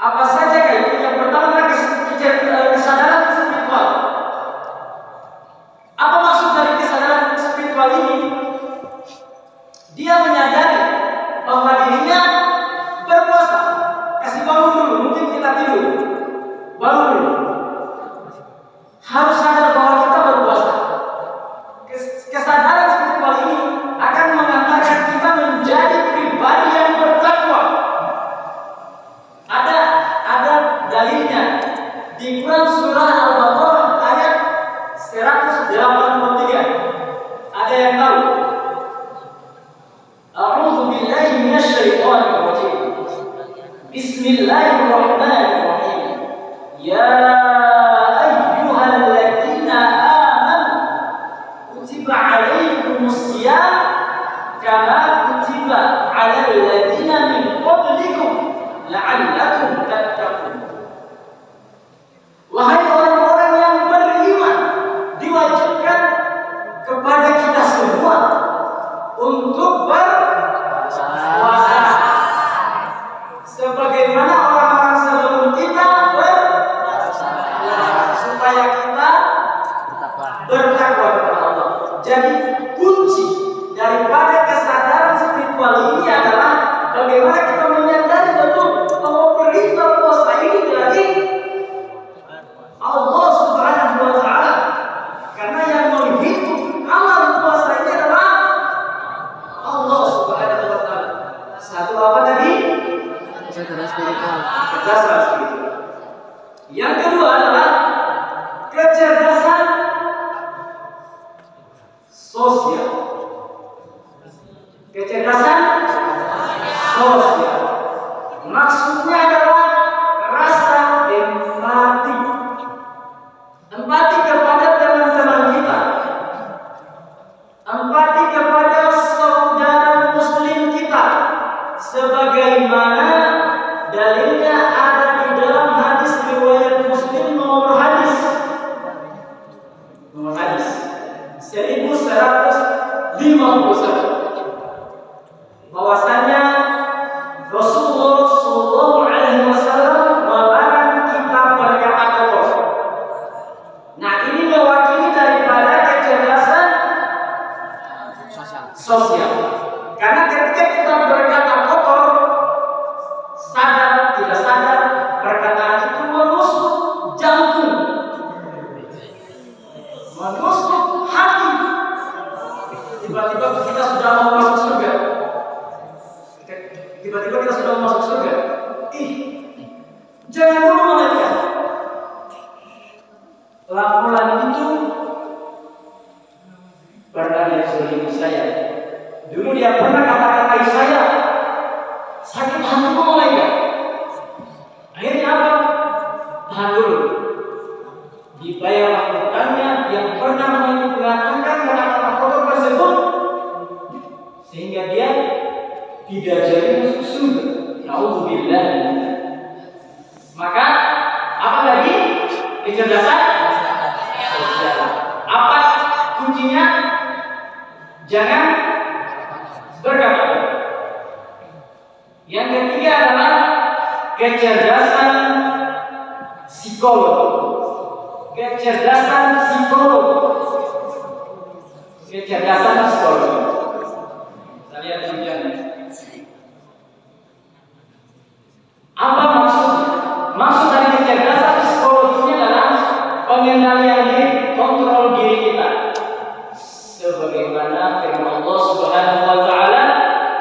Apa saja itu? Yang pertama adalah kesadaran spiritual. Apa maksud dari kesadaran spiritual ini? Dia menyadari bahwa dirinya berpuasa. Kasih bangun dulu, mungkin kita tidur. Bangun dulu. Harus sadar bahwa kita berpuasa. Kesadaran spiritual ini akan mengantarkan kita menjadi pribadi yang bertakwa. Ada dalilnya di Quran surah Al-Baqarah ayat 183. Ada yang tahu? A'udzu billahi minasyaitonir rajim. Bismillahirrahmanirrahim. Ya ayyuhalladzina amanu kutiba 'alaikumusiyam kama kutiba 'alal ladzina min qablikum la'allakum tattaqun. Wahai orang-orang yang beriman, diwajibkan kepada kita semua untuk berpuasa sebagaimana orang-orang sebelum kita berpuasa, supaya kita bertakwa kepada Allah. Jadi kunci daripada kesadaran spiritual ini adalah bagaimana kita menyadari betul bahwa perintah puasa ini dari Allah Subhanahu wa Ta'ala, karena yang menghitung amal puasa ini adalah Allah Subhanahu wa Ta'ala. Satu apa tadi? Kecerdasan spiritual. Yang kedua adalah kecerdasan sosial. Kecerdasan sosial. Maksudnya adalah rasa empati. Empati kepada teman-teman kita. Empati kepada saudara muslim kita. Sebagaimana dalilnya ada di dalam hadis riwayat Muslim nomor hadis 1151, bahwasanya Rasulullah Shallallahu Alaihi Wasallam melarang kita berkata kotor. Nah, ini mewakili daripada kecerdasan sosial. Karena ketika kita berkata kotor, sadar tidak sadar, perkataan itu menusuk jantung, menusuk hati. Tiba-tiba kita sudah mau masuk surga. Tiba-tiba kita sudah mau masuk surga. Jangan dulu melihat. Laporan itu pernah dia suruh saya. Dulu dia pernah kata-katai saya, sakit hatiku malaikat. Akhirnya apa? Tahan dulu. Dibayar hutangnya yang pernah mengatakan kata-kata kotor tersebut, sehingga dia tidak jadi masuk surga. Nauzubillah. Maka apa lagi? Kecerdasan sosial. Apa kuncinya? Jangan berkata. Yang ketiga adalah kecerdasan psikolog. Kecerdasan psikolog. Kecerdasan psikolog. Kita lihat tujuannya. Apa maksudnya? Maksud dari kecerdasan psikologinya adalah pengendalian diri, kontrol diri kita. Sebagaimana firman Allah Subhanahu wa Ta'ala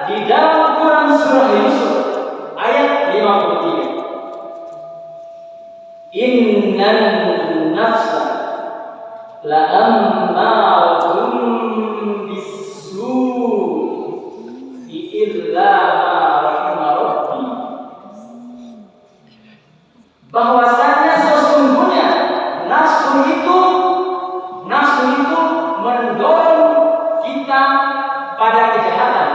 di dalam Quran surah Yusuf ayat 53. Innan nafsa la'ammaratun bis-su'i illa ma rahima rabbi. Bahwasanya sesungguhnya nafsu itu mendorong kita pada kejahatan,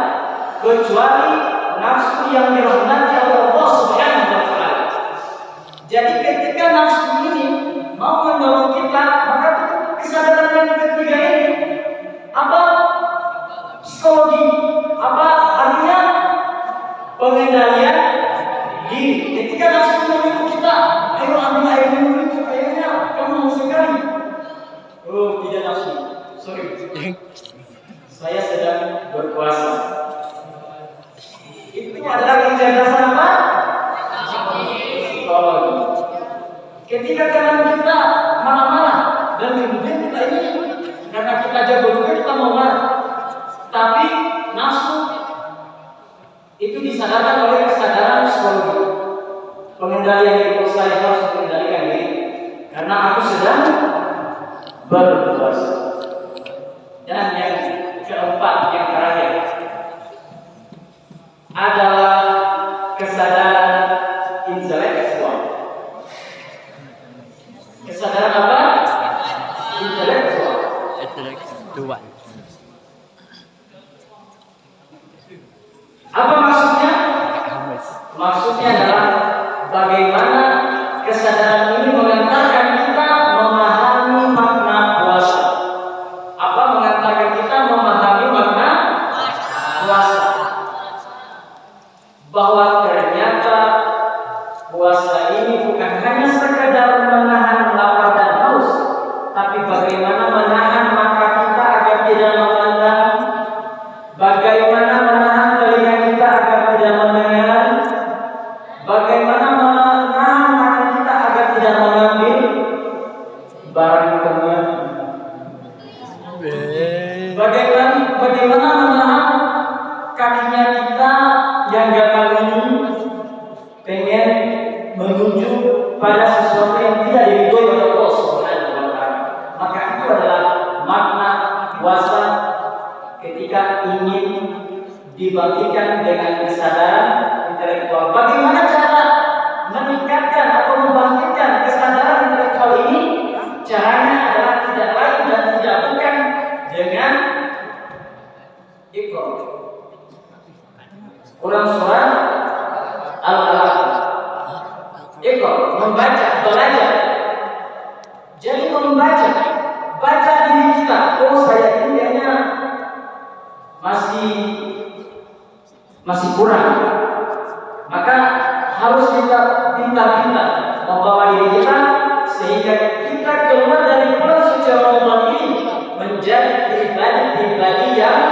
kecuali nafsu yang dirahmati oleh Allah Subhanahu wa Ta'ala. Jadi ketika nafsu ini mau mendorong kita, maka kesadaran yang ketiga ini apa? Psikologi. Apa artinya? Pengendalian diri. Ketika nafsu ambil air minum itu kayaknya kamu mau sekali. Oh, tidak nafsu. Sorry. Saya sedang berpuasa. Itu adalah kecerdasan apa? Psikologi. Ketika kadang kita marah-marah dan kemudian kita ini karena kita jago juga kita mau marah, tapi nafsu itu disadarkan oleh kesadaran psikologi. Pengendalian diri saya harus mengendalikan diri karena aku sedang berpuasa. Dan yang keempat, yang terakhir adalah kesadaran intelektual. Kesadaran apa? Intelektual. Apa maksudnya? Maksudnya adalah bagaimana kesadaran ini mengantarkan kita memahami makna puasa. Apa mengantarkan kita memahami makna puasa? Bahwa ternyata puasa ini bukan hanya sekadar menahan lapar dan haus, tapi bagaimana menahan mata kita agar tidak memandang, bagaimana menahan telinga kita agar tidak mendengar, bagaimana menahan tangan kita agar tidak mengambil barang kemudian, bagaimana menahan kakinya kita yang gatal ini pengen menuju pada sesuatu yang tidak diridhoi oleh Allah Subhanahu wa taala. Maka itu adalah makna puasa ketika ingin dibagikan dengan kesadaran intelektual. Bagaimana cara meningkatkan atau membangkitkan kesadaran intelektual ini? Caranya adalah tidak lain dan tidak bukan dengan Iqra. Quran surah Al-Alaq. Iqra, membaca, belajar. Jadi membaca, baca diri kita. Oh, saya ini kayaknya masih kurang. Maka harus kita pintar-pintar membawa diri kita sehingga kita keluar dari bulan suci Ramadan ini menjadi pribadi-pribadi yang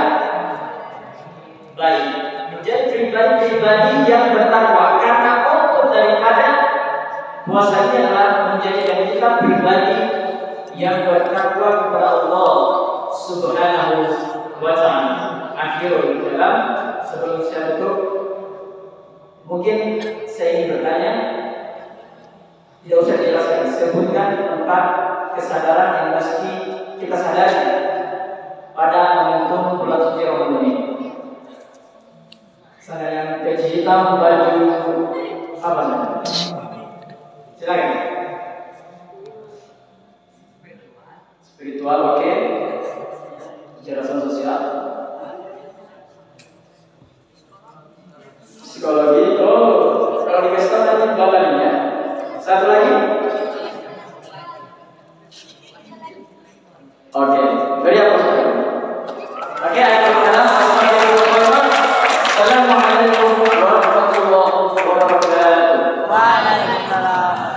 baik, menjadi pribadi-pribadi yang bertakwa. Karena output daripada puasa ini adalah menjadikan kita pribadi yang bertakwa kepada Allah Subhanahu wa taala. Akhirul kalam, sebelum saya tutup, mungkin saya ingin bertanya, tidak usah dijelaskan, sebutkan tempat kesadaran yang mesti kita sadari pada momentum bulan suci Ramadan ini. Sana yang baju hitam, baju apa namanya? Silakan. Spiritual, oke. Kecerdasan sosial. Psikologi, oh, kalau dikasih tahu nanti bawahnya ya. Satu lagi. Oke.